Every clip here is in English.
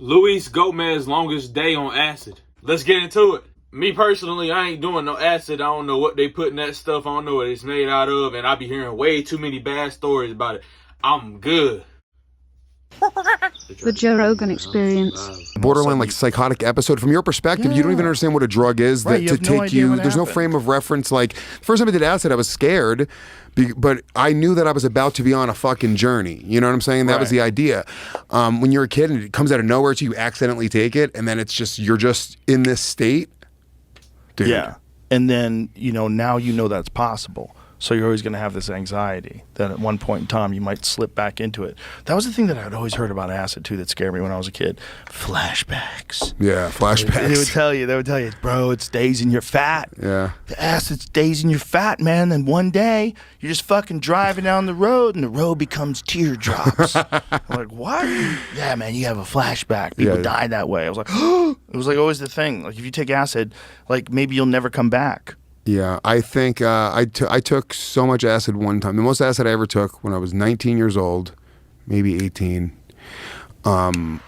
Luis Gomez's longest day on acid. Let's get into it. Me personally, I ain't doing no acid. I don't know what they putting that stuff. I don't know what it's made out of. And I be hearing way too many bad stories about it. I'm good. The Joe Rogan Experience. Borderline like psychotic episode. From your perspective, you don't even understand what a drug is. Right, That to take you, there's no frame of reference. Like first time I did acid, I was scared, but I knew that I was about to be on a fucking journey. You know what I'm saying? That was the idea. When you're a kid and it comes out of nowhere, so you accidentally take it, and then it's just you're just in this state. Dude. Yeah, and then now that's possible. So you're always going to have this anxiety that at one point in time you might slip back into it. That was the thing that I'd always heard about acid too that scared me when I was a kid. Flashbacks. Yeah, flashbacks. They would tell you, bro, it stays in your fat. Yeah. The acid stays in your fat, man. Then one day you're just fucking driving down the road and the road becomes teardrops. I'm like, what? Yeah, man, you have a flashback. People die that way. I was like, it was like always the thing. Like if you take acid, like maybe you'll never come back. Yeah, I think I took so much acid one time. The most acid I ever took when I was 19 years old, maybe 18. Me and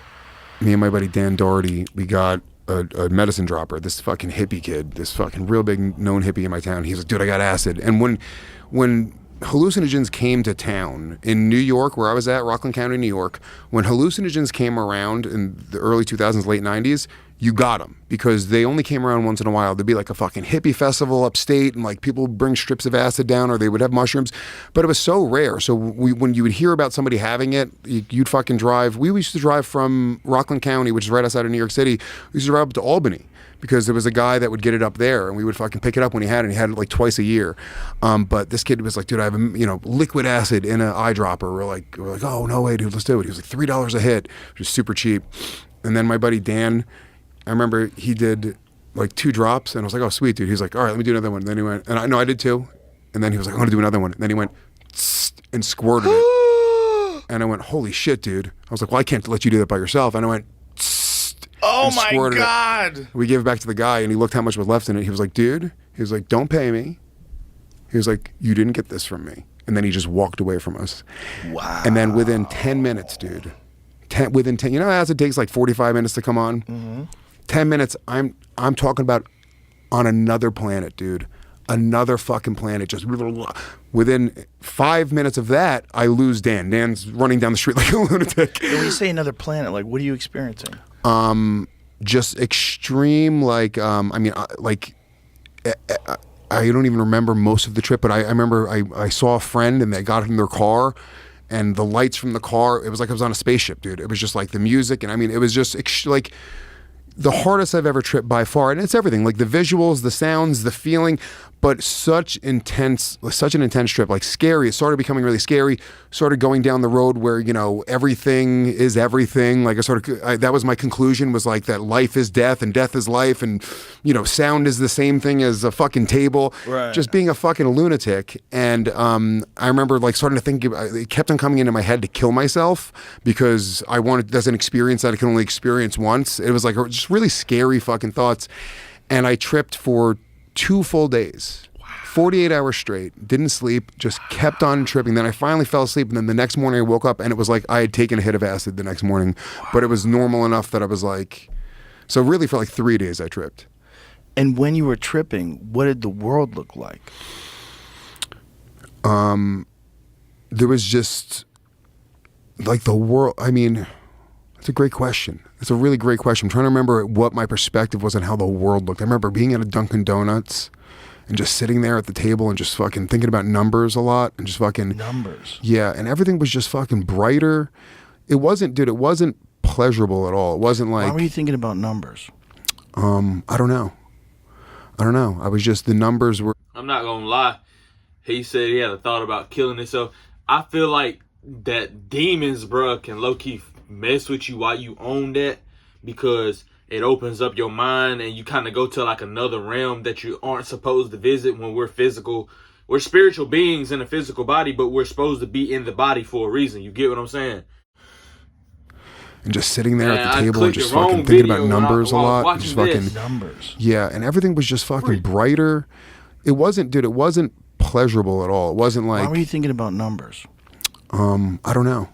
my buddy Dan Doherty, we got a medicine dropper, this fucking hippie kid, this fucking real big known hippie in my town. He's like, dude, I got acid. And when hallucinogens came to town in New York, where I was at, Rockland County, New York, when hallucinogens came around in the early 2000s, late 90s, you got them because they only came around once in a while. There'd be like a fucking hippie festival upstate and like people would bring strips of acid down or they would have mushrooms, but it was so rare. So when you would hear about somebody having it, you'd fucking drive. We used to drive from Rockland County, which is right outside of New York City. We used to drive up to Albany because there was a guy that would get it up there and we would fucking pick it up when he had it. And he had it like twice a year. But this kid was like, dude, I have liquid acid in an eyedropper. We're like, oh no way, dude, let's do it. He was like $3 a hit, which was super cheap. And then my buddy Dan, I remember he did like 2 drops and I was like, oh sweet, dude. He was like, all right, let me do another one. And then he went, and I did 2. And then he was like, I'm gonna do another one. And then he went and squirted it. And I went, holy shit, dude. I was like, well, I can't let you do that by yourself. And I went, oh my God. It. We gave it back to the guy and he looked how much was left in it. He was like, dude, he was like, don't pay me. He was like, you didn't get this from me. And then he just walked away from us. Wow. And then within 10 minutes, dude, within 10, acid takes like 45 minutes to come on. Mm-hmm. 10 minutes, I'm talking about on another planet, dude. Another fucking planet. Just within 5 minutes of that, I lose Dan. Dan's running down the street like a lunatic. When you say another planet, like what are you experiencing? Just extreme, like, I don't even remember most of the trip, but I remember I saw a friend and they got in their car and the lights from the car, it was like I was on a spaceship, dude. It was just like the music and it was just like the hardest I've ever tripped by far. And it's everything, like the visuals, the sounds, the feeling, but such an intense trip, like scary. It started becoming really scary, started going down the road where, everything is everything. Like that was my conclusion, was like that life is death and death is life. And, sound is the same thing as a fucking table, right. Just being a fucking lunatic. And I remember like starting to think, it kept on coming into my head to kill myself because that's an experience that I can only experience once. It was like just really scary fucking thoughts. And I tripped for 2 full days, 48 hours straight, didn't sleep, just kept on tripping. Then I finally fell asleep, and then the next morning I woke up, and it was like I had taken a hit of acid the next morning, but it was normal enough that I was like, so really for like 3 days I tripped. And when you were tripping, what did the world look like? There was just like the world, it's a great question. It's a really great question. I'm trying to remember what my perspective was on how the world looked. I remember being at a Dunkin' Donuts and just sitting there at the table and just fucking thinking about numbers a lot and just fucking... Numbers? Yeah, and everything was just fucking brighter. It wasn't pleasurable at all. It wasn't like... Why were you thinking about numbers? I don't know. I was just, the numbers were... I'm not gonna lie. He said he had a thought about killing himself. I feel like that demons, bruh, can low-key mess with you while you own that, because it opens up your mind and you kind of go to like another realm that you aren't supposed to visit when we're physical. We're spiritual beings in a physical body, but we're supposed to be in the body for a reason. You get what I'm saying? And just sitting there at the table and just fucking thinking about numbers a lot. Just fucking numbers. Yeah, and everything was just fucking brighter. It wasn't pleasurable at all. It wasn't like... Why were you thinking about numbers? I don't know.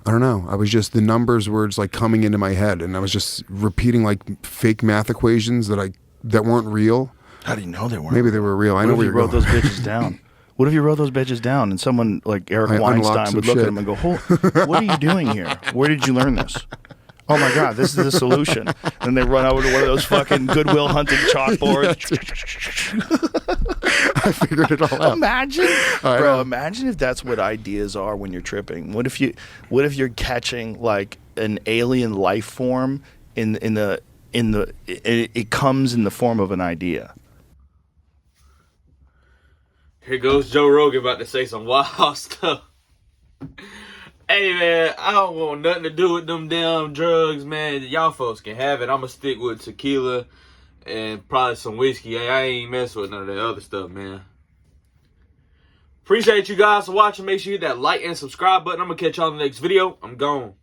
I don't know. I was just, the numbers were just like coming into my head, and I was just repeating like fake math equations that weren't real. How do you know they weren't? Maybe they were real. I know where you wrote going. those bitches down. What if you wrote those bitches down and someone like Eric Weinstein would look at them and go, what are you doing here? Where did you learn this? Oh my God, this is the solution. And they run over to one of those fucking Goodwill Hunting chalkboards. I figured it all out. Imagine, bro. Imagine if that's what ideas are when you're tripping. What if you're catching like an alien life form it comes in the form of an idea. Here goes Joe Rogan about to say some wild stuff. Hey, man, I don't want nothing to do with them damn drugs, man. Y'all folks can have it. I'm going to stick with tequila and probably some whiskey. I ain't messing with none of that other stuff, man. Appreciate you guys for watching. Make sure you hit that like and subscribe button. I'm going to catch y'all in the next video. I'm gone.